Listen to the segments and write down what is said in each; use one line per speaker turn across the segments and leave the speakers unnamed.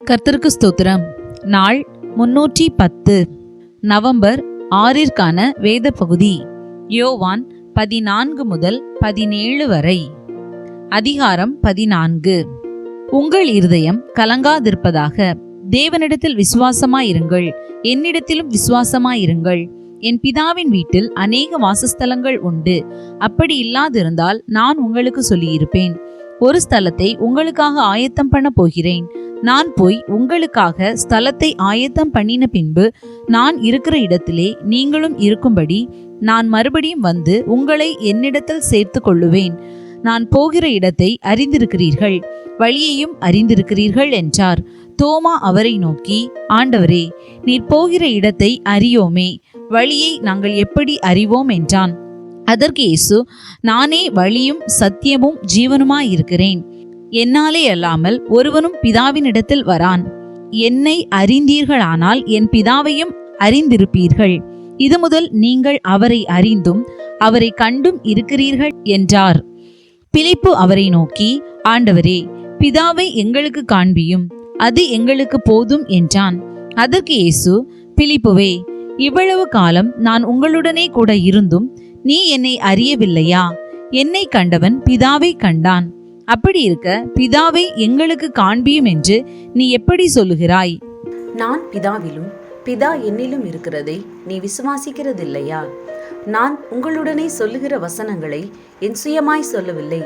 கர்த்தருக்கு ஸ்தோத்திரம். நாள் 310 நவம்பர் 6 வேத பகுதி யோவான் 14 முதல் 17 வரை. அதிகாரம் 14. உங்கள் இருதயம் கலங்காதிருப்பதாக. தேவனிடத்தில் விசுவாசமாயிருங்கள், என்னிடத்திலும் விசுவாசமாயிருங்கள். என் பிதாவின் வீட்டில் அநேக வாசஸ்தலங்கள் உண்டு. அப்படி இல்லாதிருந்தால் நான் உங்களுக்கு சொல்லியிருப்பேன். ஒரு ஸ்தலத்தை உங்களுக்காக ஆயத்தம் பண்ண போகிறேன். நான் போய் உங்களுக்காக ஸ்தலத்தை ஆயத்தம் பண்ணின பின்பு நான் இருக்கிற இடத்திலே நீங்களும் இருக்கும்படி நான் மறுபடியும் வந்து உங்களை என்னிடத்தில் சேர்த்து கொள்ளுவேன். நான் போகிற இடத்தை அறிந்திருக்கிறீர்கள், வழியையும் அறிந்திருக்கிறீர்கள் என்றார். தோமா அவரை நோக்கி, ஆண்டவரே, நீர் போகிற இடத்தை அறியோமே, வழியை நாங்கள் எப்படி அறிவோம் என்றான். அதற்கு இயேசு, நானே வழியும் சத்தியமும் ஜீவனுமாயிருக்கிறேன். என்னாலே அல்லாமல் ஒருவனும் பிதாவினிடத்தில் வரான். என்னை அறிந்தீர்களானால் என் பிதாவையும் அறிந்திருப்பீர்கள். இது முதல் நீங்கள் அவரை அறிந்தும் அவரை கண்டும் இருக்கிறீர்கள் என்றார். பிலிப்பு அவரை நோக்கி, ஆண்டவரே, பிதாவை எங்களுக்கு காண்பியும், அது எங்களுக்கு போதும் என்றான். அதற்கு இயேசு, பிலிப்புவே, இவ்வளவு காலம் நான் உங்களுடனே கூட இருந்தும் நீ என்னை அறியவில்லையா? என்னை கண்டவன் பிதாவை கண்டான். அப்படி இருக்க பிதாவை எங்களுக்கு காண்பியும் என்று நீ எப்படி சொல்லுகிறாய்?
நான் பிதாவிலும் பிதா என்னிலும் இருக்கிறதை நீ விசுவாசிக்கிறதில்லையா? நான் உங்களுடனே சொல்லுகிற வசனங்களை என் சுயமாய் சொல்லவில்லை.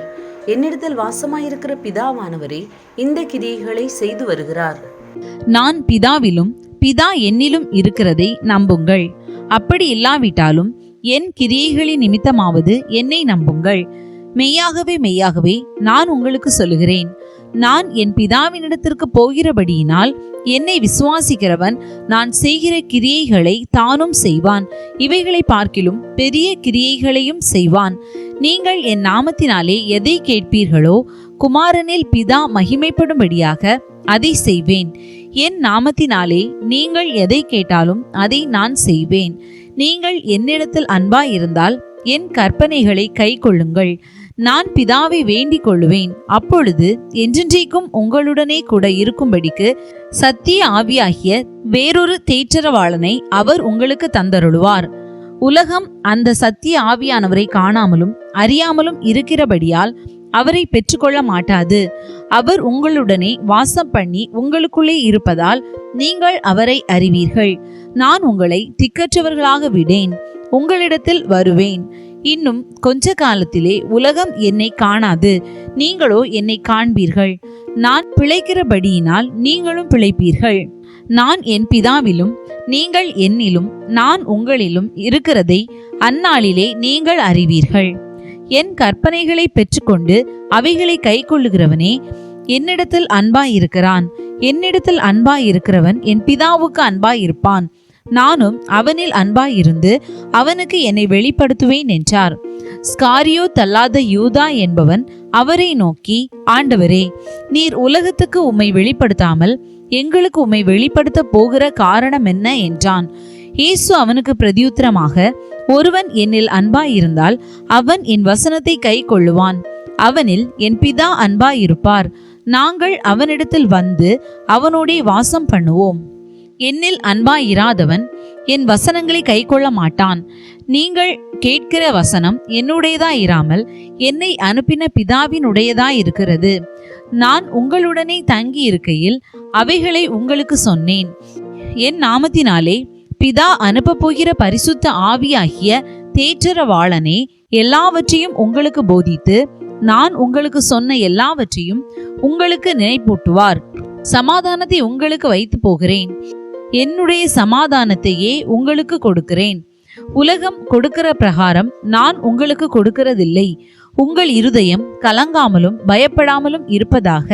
என்னிடத்தில் வாசமாயிருக்கிற பிதாவானவரே இந்த கிரியைகளை செய்து வருகிறார்.
நான் பிதாவிலும் பிதா என்னிலும் இருக்கிறதை நம்புங்கள். அப்படி இல்லாவிட்டாலும் என் கிரியைகளின் நிமித்தமாவது என்னை நம்புங்கள். மெய்யாகவே மெய்யாகவே நான் உங்களுக்கு சொல்லுகிறேன், நான் என் பிதாவினிடத்திற்கு போகிறபடியினால் என்னை விசுவாசிக்கிறவன் நான் செய்கிற கிரியைகளை தானும் செய்வான், இவைகளை பார்க்கிலும் பெரிய கிரியைகளையும் செய்வான். நீங்கள் என் நாமத்தினாலே எதை கேட்பீர்களோ குமாரனில் பிதா மகிமைப்படும்படியாக அதை செய்வேன். என் நாமத்தினாலே நீங்கள் எதை கேட்டாலும் அதை நான் செய்வேன். நீங்கள் என்னிடத்தில் அன்பாயிருந்தால் என் கற்பனைகளை கை கொள்ளுங்கள். நான் பிதாவை வேண்டிக் கொள்ளுவேன், அப்பொழுது என்றென்றைக்கும் உங்களுடனே கூட இருக்கும்படிக்கு சத்திய ஆவியாகிய வேறொரு தேற்றரவாளனை அவர் உங்களுக்கு தந்தருளுவார். உலகம் அந்த சத்திய ஆவியானவரை காணாமலும் அறியாமலும் இருக்கிறபடியால் அவரை பெற்றுக்கொள்ள மாட்டாது. அவர் உங்களுடனே வாசம் பண்ணி உங்களுக்குள்ளே இருப்பதால் நீங்கள் அவரை அறிவீர்கள். நான் உங்களை திக்கற்றவர்களாக விடேன், உங்களிடத்தில் வருவேன். இன்னும் கொஞ்ச காலத்திலே உலகம் என்னை காணாது, நீங்களோ என்னை காண்பீர்கள். நான் பிழைக்கிறபடியினால் நீங்களும் பிழைப்பீர்கள். நான் என் பிதாவிலும் நீங்கள் என்னிலும் நான் உங்களிலும் இருக்கிறதை அந்நாளிலே நீங்கள் அறிவீர்கள். என் கற்பனைகளை பெற்றுக்கொண்டு அவைகளை கை கொள்ளுகிறவனே என்னிடத்தில் அன்பாயிருக்கிறான். என்னிடத்தில் அன்பாயிருக்கிறவன் என் பிதாவுக்கு அன்பாயிருப்பான். நானும் அவனில் அன்பாயிருந்து அவனுக்கு என்னை வெளிப்படுத்துவேன் என்றார். ஸ்காரியோ தள்ளாத யூதா என்பவன் அவரை நோக்கி, ஆண்டவரே, நீர் உலகத்துக்கு உம்மை வெளிப்படுத்தாமல் எங்களுக்கு உம்மை வெளிப்படுத்த போகிற காரணம் என்ன என்றான். இயேசு அவனுக்கு பிரதியுத்தரமாக, ஒருவன் என்னில் அன்பாயிருந்தால் அவன் என் வசனத்தை கை கொள்ளுவான். அவனில் என் பிதா அன்பாயிருப்பார். நாங்கள் அவனிடத்தில் வந்து அவனோடே வாசம் பண்ணுவோம். என்னில் அன்பாயிராதவன் என் வசனங்களை கை கொள்ள மாட்டான். நீங்கள் கேட்கிற வசனம் என்னுடையதாயிராமல் என்னை அனுப்பின பிதாவினுடையதாயிருக்கிறது. நான் உங்களுடனே தங்கி இருக்கையில் அவைகளை உங்களுக்கு சொன்னேன். என் நாமத்தினாலே பிதா அனுப்ப போகிற பரிசுத்த ஆவியாகிய தேற்றரவாளனே எல்லாவற்றையும் உங்களுக்கு போதித்து நான் உங்களுக்கு சொன்ன எல்லாவற்றையும் உங்களுக்கு நினைப்பூட்டுவார். சமாதானத்தை உங்களுக்கு வைத்து போகிறேன், என்னுடைய சமாதானத்தையே உங்களுக்கு கொடுக்கிறேன். உலகம் கொடுக்கிற பிரகாரம் நான் உங்களுக்கு கொடுக்கிறதில்லை. உங்கள் இருதயம் கலங்காமலும் பயப்படாமலும் இருப்பதாக.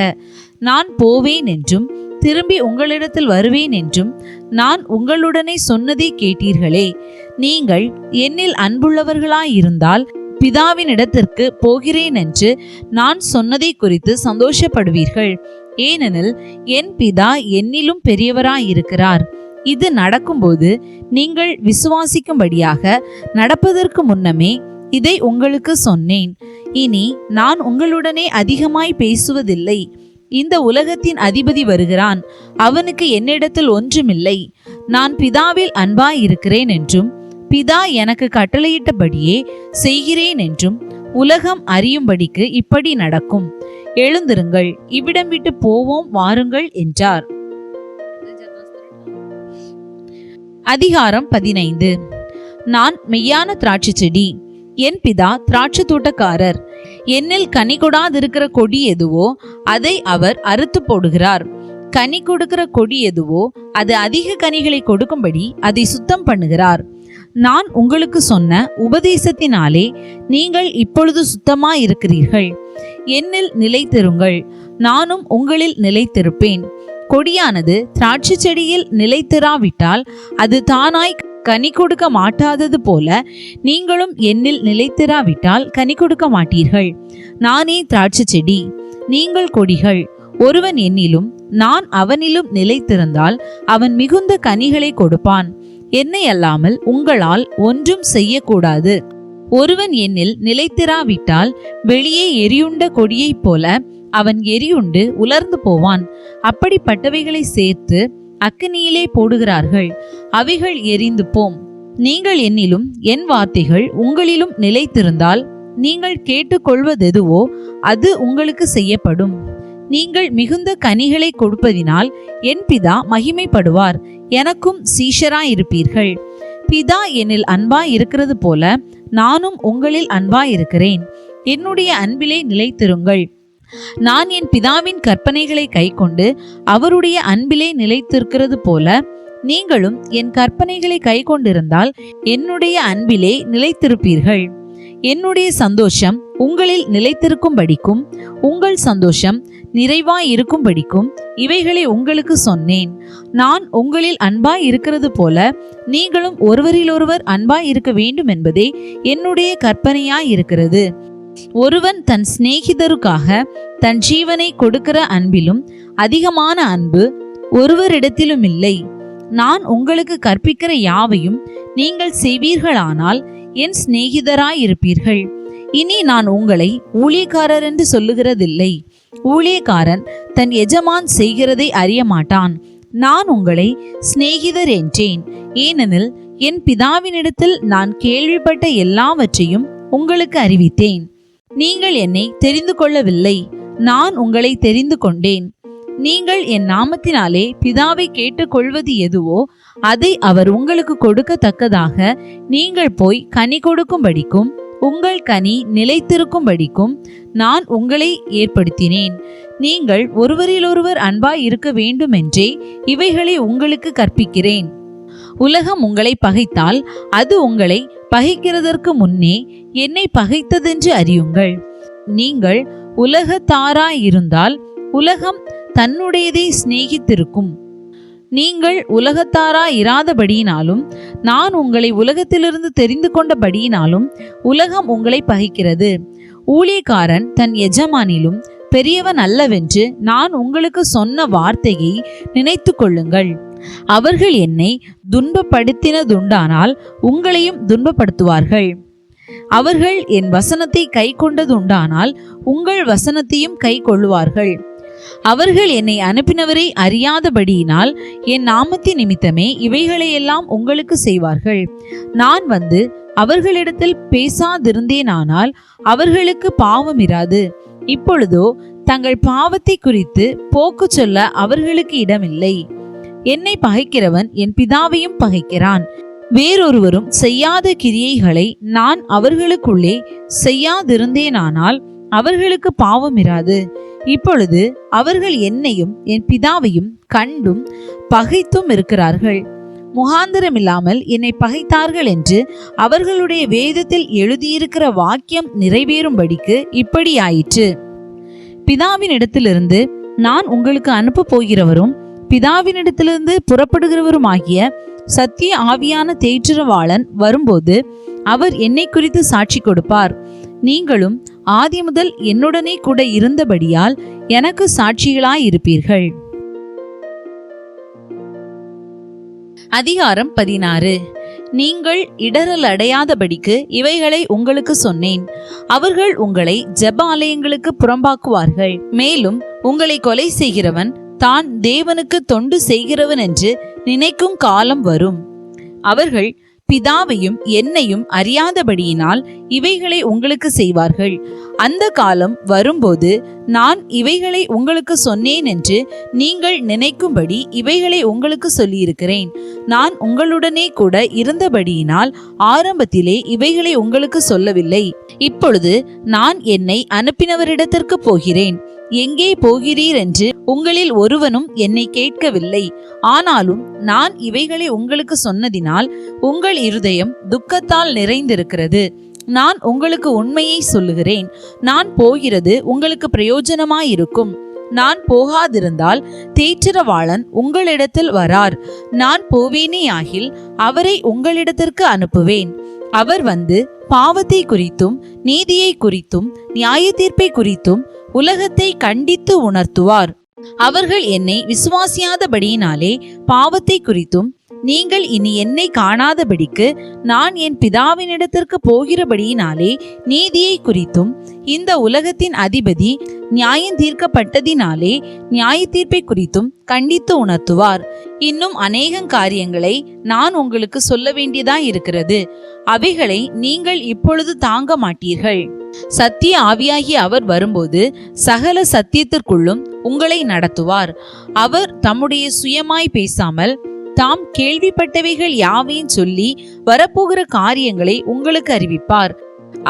நான் போவேன் என்றும் திரும்பி உங்களிடத்தில் வருவேன் என்றும் நான் உங்களுடனே சொன்னதை கேட்டீர்களே. நீங்கள் என்னில் அன்புள்ளவர்களாயிருந்தால் பிதாவின் இடத்திற்கு போகிறேன் என்று நான் சொன்னதை குறித்து சந்தோஷப்படுவீர்கள். ஏனெனில் என் பிதா என்னிலும் பெரியவராயிருக்கிறார். இது நடக்கும்போது நீங்கள் விசுவாசிக்கும்படியாக நடப்பதற்கு முன்னமே இதை உங்களுக்கு சொன்னேன். இனி நான் உங்களுடனே அதிகமாய் பேசுவதில்லை, இந்த உலகத்தின் அதிபதி வருகிறான், அவனுக்கு என்னிடத்தில் ஒன்றுமில்லை. நான் பிதாவில் அன்பாயிருக்கிறேன் என்றும் பிதா எனக்கு கட்டளையிட்டபடியே செய்கிறேன் என்றும் உலகம் அறியும்படிக்கு இப்படி நடக்கும். எழுந்திருங்கள், இவ்விடம் விட்டு போவோம் வாருங்கள் என்றார். அதிகாரம் 15. நான் மெய்யான திராட்சை செடி, என் பிதா திராட்சை தோட்டக்காரர். என்னில் கனி கொடாதிருக்கிற கொடி எதுவோ அதை அவர் அறுத்து போடுகிறார். கனி கொடுக்கிற கொடி எதுவோ அது அதிக கனிகளை கொடுக்கும்படி அதை சுத்தம் பண்ணுகிறார். நான் உங்களுக்கு சொன்ன உபதேசத்தினாலே நீங்கள் இப்பொழுது சுத்தமாயிருக்கிறீர்கள். என்னில் நிலைத்திருங்கள், நானும் உங்களில் நிலைத்திருப்பேன். கொடியானது திராட்சை செடியில் நிலைத்திராவிட்டால் அது தானாய் கனி கொடுக்க மாட்டாதது போல நீங்களும் என்னில் நிலைத்திராவிட்டால் கனி கொடுக்க மாட்டீர்கள். நானே திராட்சை செடி, நீங்கள் கொடிகள். ஒருவன் என்னிலும் நான் அவனிலும் நிலைத்திருந்தால் அவன் மிகுந்த கனிகளை கொடுப்பான். என்னை அல்லாமல் உங்களால் ஒன்றும் செய்யக்கூடாது. ஒருவன் என்னில் நிலைத்திராவிட்டால் வெளியே எரியுண்ட கொடியைப் போல அவன் எரியுண்டு உலர்ந்து போவான். அப்படிப்பட்டவைகளை சேர்த்து அக்கினியிலே போடுகிறார்கள், அவைகள் எரிந்து போம். நீங்கள் என்னிலும் என் வார்த்தைகள் உங்களிலும் நிலைத்திருந்தால் நீங்கள் கேட்டுக்கொள்வதெதுவோ அது உங்களுக்கு செய்யப்படும். நீங்கள் மிகுந்த கனிகளை கொடுப்பதினால் என் பிதா மகிமைப்படுவார், எனக்கும் சீஷராயிருப்பீர்கள். பிதா என்னில் அன்பாயிருக்கிறது போல நானும் உங்களில் அன்பாயிருக்கிறேன். என்னுடைய அன்பிலே நிலைத்திருங்கள். நான் என் பிதாவின் கற்பனைகளை கைக்கொண்டு அவருடைய அன்பிலே நிலைத்திருக்கிறது போல நீங்களும் என் கற்பனைகளை கைக்கொண்டிருந்தால் என்னுடைய அன்பிலே நிலைத்திருப்பீர்கள். என்னுடைய சந்தோஷம் உங்களில் நிலைத்திருக்கும்படிக்கும் உங்கள் சந்தோஷம் நிறைவாயிருக்கும்படிக்கும் இவைகளை உங்களுக்கு சொன்னேன். நான் உங்களில் அன்பாய் இருக்கிறது போல நீங்களும் ஒருவரிலொருவர் அன்பாய் இருக்க வேண்டும் என்பதே என்னுடைய கற்பனையாய் இருக்கிறது. ஒருவன் தன் சிநேகிதருக்காக தன் ஜீவனை கொடுக்கிற அன்பிலும் அதிகமான அன்பு ஒருவரிடத்திலும் இல்லை. நான் உங்களுக்கு கற்பிக்கிற யாவையும் நீங்கள் செய்வீர்களானால் என் சிநேகிதராயிருப்பீர்கள். இனி நான் உங்களை ஊழியக்காரர் என்று சொல்லுகிறதில்லை. ஊழியக்காரன் தன் எஜமான் செய்கிறதை அறிய மாட்டான். நான் உங்களை சிநேகிதர் என்றேன், ஏனெனில் என் பிதாவினிடத்தில் நான் கேள்விப்பட்ட எல்லாவற்றையும் உங்களுக்கு அறிவித்தேன். நீங்கள் என்னை தெரிந்து கொள்ளவில்லை, நான் உங்களை தெரிந்து கொண்டேன். நீங்கள் என் நாமத்தினாலே பிதாவை கேட்டுக்கொள்வது எதுவோ அதை அவர் உங்களுக்கு கொடுக்கத்தக்கதாக நீங்கள் போய் கனி கொடுக்கும்படிக்கும் உங்கள் கனி நிலைத்திருக்கும்படிக்கும் நான் உங்களை ஏற்படுத்தினேன். நீங்கள் ஒருவரிலொருவர் அன்பாய் இருக்க வேண்டுமென்றே இவைகளை உங்களுக்கு கற்பிக்கிறேன். உலகம் உங்களை பகைத்தால் அது உங்களை பகைக்கிறதற்கு முன்னே என்னை பகைத்ததென்று அறியுங்கள். நீங்கள் உலகத்தாராயிருந்தால் உலகம் தன்னுடையதை சிநேகித்திருக்கும். நீங்கள் உலகத்தாராயிராதபடியினாலும் நான் உங்களை உலகத்திலிருந்து தெரிந்து கொண்டபடியினாலும் உலகம் உங்களை பகைக்கிறது. ஊழியக்காரன் தன் எஜமானிலும் பெரியவன் அல்லவென்று நான் உங்களுக்கு சொன்ன வார்த்தையை நினைத்து கொள்ளுங்கள். அவர்கள் என்னை துன்பப்படுத்தினதுண்டானால் உங்களையும் துன்பப்படுத்துவார்கள். அவர்கள் என் வசனத்தை கை கொண்டதுண்டானால் உங்கள் வசனத்தையும் கை கொள்ளுவார்கள். அவர்கள் என்னை அனுப்பினவரை அறியாதபடியினால் என் நாமத்தின் நிமித்தமே இவைகளையெல்லாம் உங்களுக்கு செய்வார்கள். நான் வந்து அவர்களிடத்தில் பேசாதிருந்தேனானால் அவர்களுக்கு பாவம் இராது. இப்பொழுதோ தங்கள் பாவத்தை குறித்து போக்கு சொல்ல அவர்களுக்கு இடமில்லை. என்னை பகைக்கிறவன் என் பிதாவையும் பகைக்கிறான். வேறொருவரும் செய்யாத கிரியைகளை நான் அவர்களுக்குள்ளே செய்யாதிருந்தேனானால் அவர்களுக்கு பாவம் இராது. இப்பொழுது அவர்கள் என்னையும் என் பிதாவையும் கண்டும் பகைத்தும் இருக்கிறார்கள். முகாந்திரமில்லாமல் என்னை பகைத்தார்கள் என்று அவர்களுடைய வேதத்தில் எழுதியிருக்கிற வாக்கியம் நிறைவேறும்படிக்கு இப்படி ஆயிற்று. பிதாவினிடத்திலிருந்து நான் உங்களுக்கு அனுப்ப போகிறவரும் பிதாவினிடத்திலிருந்து புறப்படுகிறவருமாகிய சத்திய ஆவியான தேற்றரவாளன் வரும்போது அவர் என்னை குறித்து சாட்சி கொடுப்பார். நீங்களும் ஆதி முதல் என்னுடனே கூட இருந்தபடியால் எனக்கு சாட்சிகளாயிருப்பீர்கள். அதிகாரம் 16. நீங்கள் இடறல் அடையாதபடிக்கு இவைகளை உங்களுக்கு சொன்னேன். அவர்கள் உங்களை ஜெப ஆலயங்களுக்கு புறம்பாக்குவார்கள். மேலும் உங்களை கொலை செய்கிறவன் தான் தேவனுக்கு தொண்டு செய்கிறவன் என்று நினைக்கும் காலம் வரும். அவர்கள் பிதாவையும் என்னையும் அறியாதபடியினால் இவைகளை உங்களுக்கு செய்வார்கள். அந்த காலம் வரும்போது நான் இவைகளை உங்களுக்கு சொன்னேன் என்று நீங்கள் நினைக்கும்படி இவைகளை உங்களுக்கு சொல்லியிருக்கிறேன். நான் உங்களுடனே கூட இருந்தபடியினால் ஆரம்பத்திலே இவைகளை உங்களுக்கு சொல்லவில்லை. இப்பொழுது நான் என்னை அனுப்பினவரிடத்திற்கு போகிறேன். எங்கே போகிறீர் என்று உங்களில் ஒருவனும் என்னை கேட்கவில்லை. ஆனாலும் நான் இவைகளை உங்களுக்கு சொன்னதினால் உங்கள் இருதயம் துக்கத்தால் நிறைந்திருக்கிறது. நான் உங்களுக்கு உண்மையை சொல்லுகிறேன். நான் போகிறது உங்களுக்கு பிரயோஜனமாயிருக்கும். நான் போகாதிருந்தால் தேற்றரவாளன் உங்களிடத்தில் வரார். நான் போவேனேயாகில் அவரை உங்களிடத்திற்கு அனுப்புவேன். அவர் வந்து பாவத்தை குறித்தும் நீதியை குறித்தும் நியாய தீர்ப்பை குறித்தும் உலகத்தை கண்டித்து உணர்த்துவார். அவர்கள் என்னை விசுவாசியாதபடியினாலே பாவத்தை குறித்தும் நீங்கள் இனி என்னை காணாதபடிக்கு நான் என் பிதாவினிடத்திற்கு போகிறபடியினாலே நீதியை குறித்தும் இந்த உலகத்தின் அதிபதி நியாயம் தீர்க்கப்பட்டதினாலே நியாய தீர்ப்பை குறித்தும் கண்டித்து உணர்த்துவார். இன்னும் அநேக காரியங்களை நான் உங்களுக்கு சொல்ல வேண்டியதாய் இருக்கிறது. அவைகளை நீங்கள் இப்பொழுது தாங்க மாட்டீர்கள். சத்திய ஆவியாகி அவர் வரும்போது சகல சத்தியத்திற்குள்ளும் உங்களை நடத்துவார். அவர் தம்முடைய சுயமாய் பேசாமல் தாம் கேள்விப்பட்டவைகள் யாவையும் சொல்லி வரப்போகிற காரியங்களை உங்களுக்கு அறிவிப்பார்.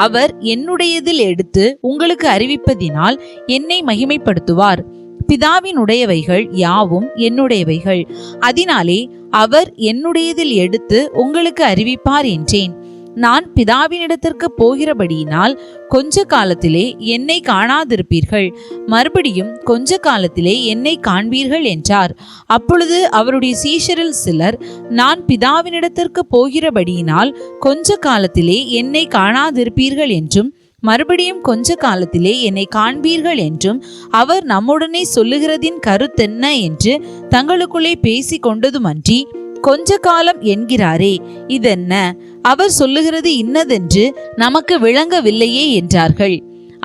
அவர் என்னுடையதில் எடுத்து உங்களுக்கு அறிவிப்பதினால் என்னை மகிமைப்படுத்துவார். பிதாவினுடையவைகள் யாவும் என்னுடையவைகள். அதனாலே அவர் என்னுடையதில் எடுத்து உங்களுக்கு அறிவிப்பார் என்றேன். நான் பிதாவினிடத்திற்கு போகிறபடியினால் கொஞ்ச காலத்திலே என்னை காணாதிருப்பீர்கள், மறுபடியும் கொஞ்ச காலத்திலே என்னை காண்பீர்கள் என்றார். அப்பொழுது அவருடைய சீஷரில் சிலர், நான் பிதாவினிடத்திற்கு போகிறபடியினால் கொஞ்ச காலத்திலே என்னை காணாதிருப்பீர்கள் என்றும் மறுபடியும் கொஞ்ச காலத்திலே என்னை காண்பீர்கள் என்றும் அவர் நம்முடனே சொல்லுகிறதின் கருத்தென்ன என்று தங்களுக்குள்ளே பேசி கொண்டதுமன்றி, கொஞ்ச காலம் என்கிறாரே, இதென்ன? அவர் சொல்லுகிறது இன்னதென்று நமக்கு விளங்கவில்லையே என்றார்கள்.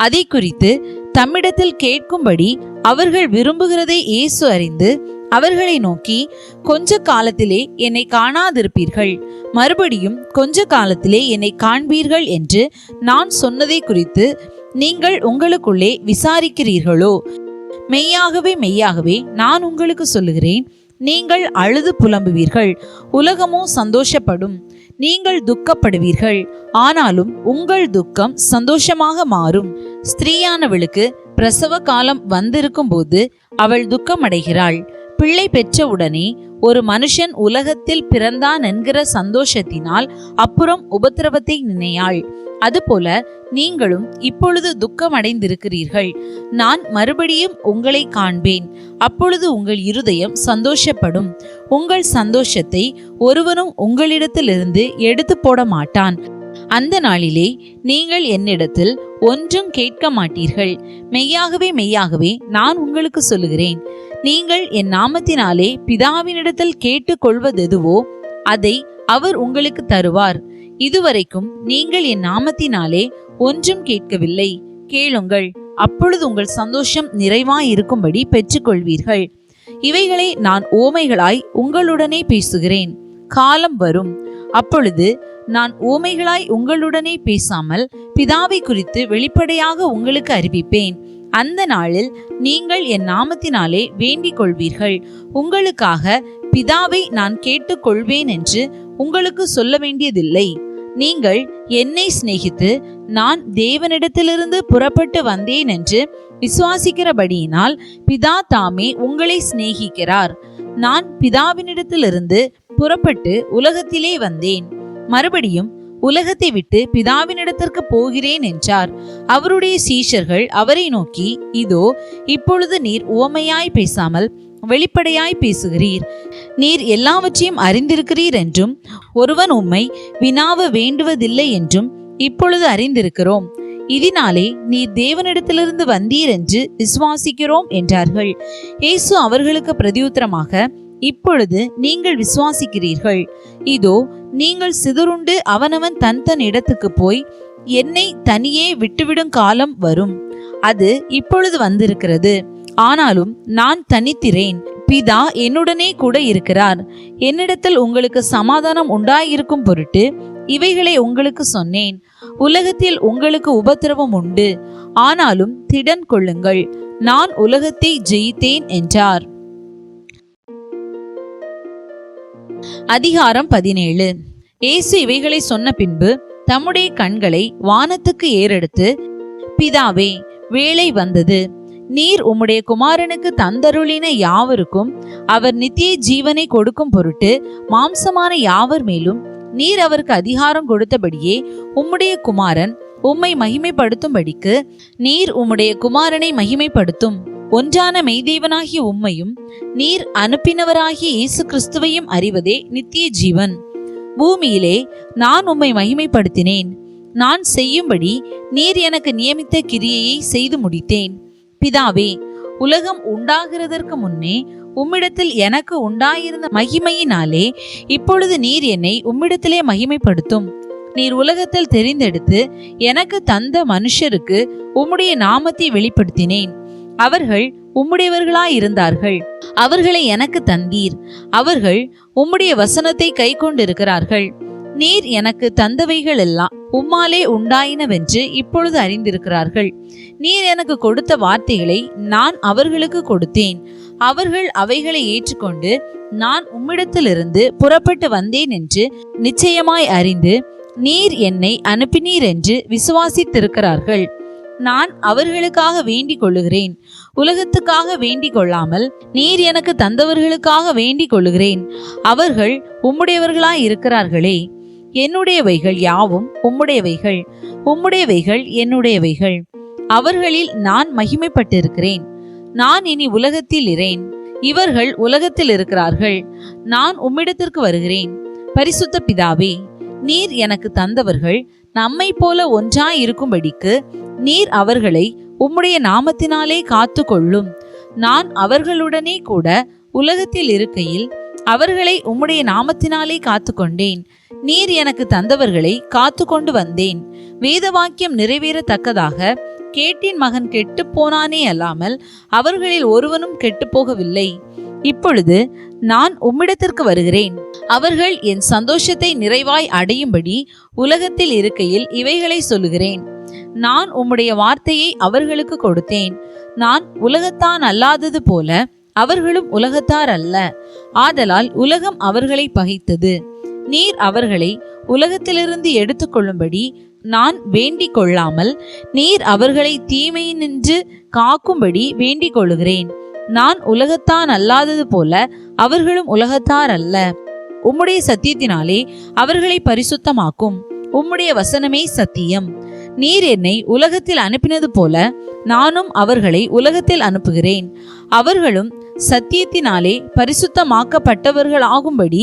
அதை குறித்து தம்மிடத்தில் கேட்கும்படி அவர்கள் விரும்புகிறதை இயேசு அறிந்து அவர்களை நோக்கி, கொஞ்ச காலத்திலே என்னை காணாதிருப்பீர்கள், மறுபடியும் கொஞ்ச காலத்திலே என்னை காண்பீர்கள் என்று நான் சொன்னதை குறித்து நீங்கள் உங்களுக்குள்ளே விசாரிக்கிறீர்களோ? மெய்யாகவே மெய்யாகவே நான் உங்களுக்கு சொல்லுகிறேன், நீங்கள் அழுது புலம்புவீர்கள், உலகமோ சந்தோஷப்படும். நீங்கள் துக்கப்படுவீர்கள், ஆனாலும் உங்கள் துக்கம் சந்தோஷமாக மாறும். ஸ்திரீயானவளுக்கு பிரசவ காலம் வந்திருக்கும் போது அவள் துக்கமடைகிறாள். பிள்ளை பெற்றவுடனே ஒரு மனுஷன் உலகத்தில் பிறந்தான் என்கிற சந்தோஷத்தினால் அப்புறம் உபத்திரவத்தை நினையாள். அதுபோல நீங்களும் இப்பொழுது துக்கமடைந்திருக்கிறீர்கள். நான் மறுபடியும் உங்களை காண்பேன். அப்பொழுது உங்கள் இருதயம் சந்தோஷப்படும். உங்கள் சந்தோஷத்தை ஒருவனும் உங்களிடத்திலிருந்து எடுத்து போட மாட்டான். அந்த நாளிலே நீங்கள் என்னிடத்தில் ஒன்றும் கேட்க மாட்டீர்கள். மெய்யாகவே மெய்யாகவே நான் உங்களுக்கு சொல்லுகிறேன், நீங்கள் என் நாமத்தினாலே பிதாவினிடத்தில் கேட்டுக்கொள்வதெதுவோ அதை அவர் உங்களுக்கு தருவார். இதுவரைக்கும் நீங்கள் என் நாமத்தினாலே ஒன்றும் கேட்கவில்லை. கேளுங்கள், அப்பொழுது உங்கள் சந்தோஷம் நிறைவாயிருக்கும்படி பெற்றுக்கொள்வீர்கள். இவைகளை நான் ஓமைகளாய் உங்களுடனே பேசுகிறேன். காலம் வரும், அப்பொழுது நான் ஓமைகளாய் உங்களுடனே பேசாமல் பிதாவை குறித்து வெளிப்படையாக உங்களுக்கு அறிவிப்பேன். அந்த நாளில் நீங்கள் என் நாமத்தினாலே வேண்டிக் கொள்வீர்கள். உங்களுக்காக பிதாவை நான் கேட்டுக்கொள்வேன் என்று உங்களுக்கு சொல்ல வேண்டியதில்லை. நீங்கள் என்னை சிநேகித்து நான் தேவனிடத்திலிருந்து புறப்பட்டு வந்தேன் என்று விசுவாசிக்கிறபடியினால் பிதா தாமே உங்களை சிநேகிக்கிறார். நான் பிதாவினிடத்திலிருந்து புறப்பட்டு உலகத்திலே வந்தேன், மறுபடியும் உலகத்தை விட்டு பிதாவினிடத்திற்கு போகிறேன் என்றார். அவருடைய சீஷர்கள் அவரை நோக்கி, இதோ இப்பொழுது நீர் உவமையாய் பேசாமல் வெளிப்படையாய் பேசுகிறீர். நீர் எல்லாவற்றையும் அறிந்திருக்கிறீர் என்றும் ஒருவன் உம்மை வினாவ வேண்டுவதில்லை என்றும் இப்பொழுது அறிந்திருக்கிறோம். இதனாலே நீர் தேவனிடத்திலிருந்து வந்தீர் என்று விசுவாசிக்கிறோம் என்றார்கள். இயேசு அவர்களுக்கு பிரதியுத்தரமாக, இப்பொழுது நீங்கள் விசுவாசிக்கிறீர்கள். இதோ நீங்கள் சிதறுண்டு அவனவன் தன் தன் இடத்துக்கு போய் என்னை தனியே விட்டுவிடும் காலம் வரும். அது இப்பொழுது வந்திருக்கிறது. ஆனாலும் நான் தனித்திரேன், பிதா என்னுடனே கூட இருக்கிறார். என்னிடத்தில் உங்களுக்கு சமாதானம் உண்டாயிருக்கும் பொருட்டு இவைகளை உங்களுக்கு சொன்னேன். உலகத்தில் உங்களுக்கு உபத்திரவம் உண்டு, ஆனாலும் திடன் கொள்ளுங்கள், நான் உலகத்தை ஜெயித்தேன் என்றார். அதிகாரம் 17. இயேசு இவைகளை சொன்ன பின்பு தம்முடைய கண்களை வானத்துக்கு ஏறெடுத்து, பிதாவே, வேளை வந்தது. நீர் உம்முடைய குமாரனுக்கு தந்தருளின யாவருக்கும் அவர் நித்திய ஜீவனை கொடுக்கும் பொருட்டு மாம்சமான யாவர் மேலும் நீர் அவருக்கு அதிகாரம் கொடுத்தபடியே உம்முடைய குமாரன் உம்மை மகிமைப்படுத்தும்படிக்கு நீர் உம்முடைய குமாரனை மகிமைப்படுத்தும். ஒன்றான மெய்தேவனாகிய உம்மையும் நீர் அனுப்பினவராகிய இயேசு கிறிஸ்துவையும் அறிவதே நித்திய ஜீவன். பூமியிலே நான் உம்மை மகிமைப்படுத்தினேன். நான் செய்யும்படி நீர் எனக்கு நியமித்த கிரியையை செய்து முடித்தேன். பிதாவே, உலகம் உண்டாகிறதற்கு முன்னே உம்மிடத்தில் எனக்கு உண்டாயிருந்த மகிமையினாலே இப்பொழுது நீர் என்னை உம்மிடத்திலே மகிமைப்படுத்தும். நீர் உலகத்தில் தெரிந்தெடுத்து எனக்கு தந்த மனுஷருக்கு உம்முடைய நாமத்தை வெளிப்படுத்தினேன். அவர்கள் உம்முடையவர்களாயிருந்தார்கள். அவர்களை எனக்கு தந்தீர். அவர்கள் உம்முடைய வசனத்தை கை கொண்டிருக்கிறார்கள். நீர் எனக்கு தந்தவைகள் எல்லாம் உம்மாலே உண்டாயினவென்று இப்பொழுது அறிந்திருக்கிறார்கள். நீர் எனக்கு கொடுத்த வார்த்தைகளை நான் அவர்களுக்கு கொடுத்தேன். அவர்கள் அவைகளை ஏற்றுக்கொண்டு நான் உம்மிடத்திலிருந்து புறப்பட்டு வந்தேன் என்று நிச்சயமாய் அறிந்து நீர் என்னை அனுப்பினீர் என்று விசுவாசித்திருக்கிறார்கள். நான் அவர்களுக்காக வேண்டிக் கொள்ளுகிறேன், உலகத்துக்காக வேண்டிக் கொள்ளாமல் நீர் எனக்கு தந்தவர்களுக்காக வேண்டிக் கொள்ளுகிறேன். அவர்கள் உம்முடையவர்களாய் இருக்கிறார்களே. என்னுடையவைகள் யாவும் உம்முடையவைகள், உம்முடையவைகள் என்னுடையவைகள். அவர்களில் நான் மகிமைப்பட்டிருக்கிறேன். நான் இனி உலகத்தில் இரேன், இவர்கள் உலகத்தில் இருக்கிறார்கள். நான் உம்மிடத்திற்கு வருகிறேன். பரிசுத்த பிதாவே, நீர் எனக்கு தந்தவர்கள் நம்மை போல ஒன்றாய் இருக்கும்படிக்கு நீர் அவர்களை உம்முடைய நாமத்தினாலே காத்து கொள்ளும். நான் அவர்களுடனே கூட உலகத்தில் இருக்கையில் அவர்களை உம்முடைய நாமத்தினாலே காத்து கொண்டேன். நீர் எனக்கு தந்தவர்களை காத்து கொண்டு வந்தேன். வேத வாக்கியம் நிறைவேறத்தக்கதாக கேட்டின் மகன் கெட்டு போனானே அல்லாமல் அவர்களில் ஒருவனும் கெட்டு போகவில்லை. இப்பொழுது நான் உம்மிடத்திற்கு வருகிறேன். அவர்கள் என் சந்தோஷத்தை நிறைவாய் அடையும்படி உலகத்தில் இருக்கையில் இவைகளை சொல்லுகிறேன். நான் உம்முடைய வார்த்தையை அவர்களுக்கு கொடுத்தேன். நான் உலகத்தான் அல்லாதது போல அவர்களும் உலகத்தார் அல்ல. ஆதலால் உலகம் அவர்களை பகைத்தது. நீர் அவர்களை உலகத்திலிருந்து எடுத்துக்கொள்ளும்படி நான் வேண்டிக் கொள்ளாமல் நீர் அவர்களை தீமையினின்று காக்கும்படி வேண்டிக் கொள்ளுகிறேன். நான் உலகத்தான் அல்லாதது போல அவர்களும் உலகத்தார் அல்ல. உம்முடைய சத்தியத்தினாலே அவர்களை பரிசுத்தமாக்கும். உம்முடைய வசனமே சத்தியம். நீர் என்னை உலகத்தில் அனுப்பினது போல நானும் அவர்களை உலகத்தில் அனுப்புகிறேன். அவர்களும் சத்தியத்தினாலே பரிசுத்தமாக்கப்பட்டவர்களாகும்படி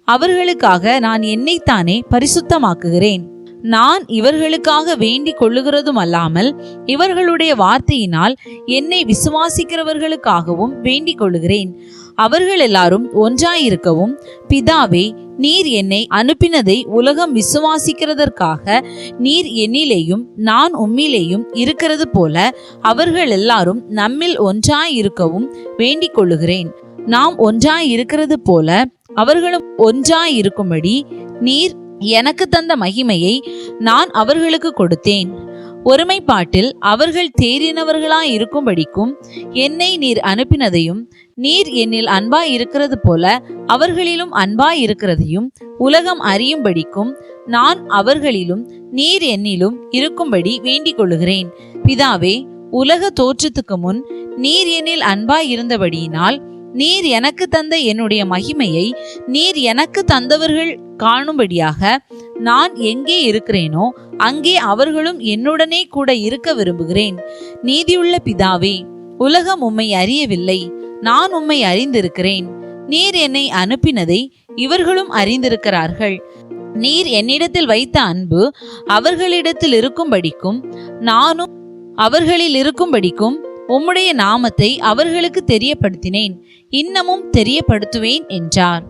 அவர்களுக்காக நான் என்னைத்தானே பரிசுத்தமாக்குகிறேன். நான் இவர்களுக்காக வேண்டிக் கொள்ளுகிறதும் அல்லாமல் இவர்களுடைய வார்த்தையினால் என்னை விசுவாசிக்கிறவர்களுக்காகவும் வேண்டிக் கொள்ளுகிறேன். அவர்கள் எல்லாரும் ஒன்றாயிருக்கவும், பிதாவே, நீர் என்னை அனுப்பினதை உலகம் விசுவாசிக்கிறதற்காக நீர் என்னிலேயும் நான் உம்மிலேயும் இருக்கிறது போல அவர்கள் எல்லாரும் நம்மில் ஒன்றாயிருக்கவும் வேண்டிக் கொள்ளுகிறேன். நாம் ஒன்றாயிருக்கிறது போல அவர்களும் ஒன்றாயிருக்கும்படி நீர் எனக்கு தந்த மகிமையை நான் அவர்களுக்கு கொடுத்தேன். ஒருமைப்பாட்டில் அவர்கள் தேறினவர்களாய் இருக்கும்படிக்கும் என்னை நீர் அனுப்பினதையும் நீர் என்னில் அன்பாய் இருக்கிறது போல அவர்களிலும் அன்பாய் இருக்கிறதையும் உலகம் அறியும்படிக்கும் நான் அவர்களிலும் நீர் என்னிலும் இருக்கும்படி வேண்டிக் கொள்ளுகிறேன். பிதாவே, உலக தோற்றத்துக்கு முன் நீர் என்னில் அன்பாய் இருந்தபடியினால் நீர் எனக்கு தந்த என்னுடைய மகிமையை நீர் எனக்கு தந்தவர்கள் காணும்படியாக நான் எங்கே இருக்கிறேனோ அங்கே அவர்களும் என்னுடனே கூட இருக்க விரும்புகிறேன். நீதியுள்ள பிதாவே, உலகம் உம்மை அறியவில்லை, நான் உம்மை அறிந்திருக்கிறேன். நீர் என்னை அனுப்பினதை இவர்களும் அறிந்திருக்கிறார்கள். நீர் என்னிடத்தில் வைத்த அன்பு அவர்களிடத்தில் இருக்கும்படிக்கும் நானும் அவர்களில் இருக்கும்படிக்கும் உம்முடைய நாமத்தை அவர்களுக்கு தெரியப்படுத்தினேன், இன்னமும் தெரியப்படுத்துவேன் என்றார்.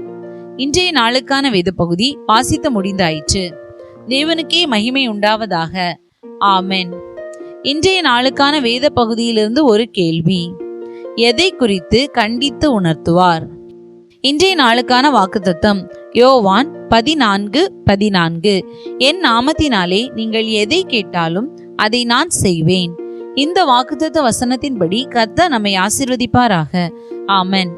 இன்றைய நாளுக்கான வேத பகுதி வாசித்து முடிந்தாயிற்று. தேவனுக்கே மகிமை உண்டாவதாக. ஆமென். இன்றைய நாளுக்கான வேத பகுதியிலிருந்து ஒரு கேள்வி. எதை குறித்து கண்டித்து உணர்த்துவார்? இன்றைய நாளுக்கான வாக்குத்தத்தம் யோவான் 14:14. என் நாமத்தினாலே நீங்கள் எதை கேட்டாலும் அதை நான் செய்வேன். இந்த வாக்குத்தத்த வசனத்தின்படி கர்த்தர் நம்மை ஆசீர்வதிப்பாராக. ஆமென்.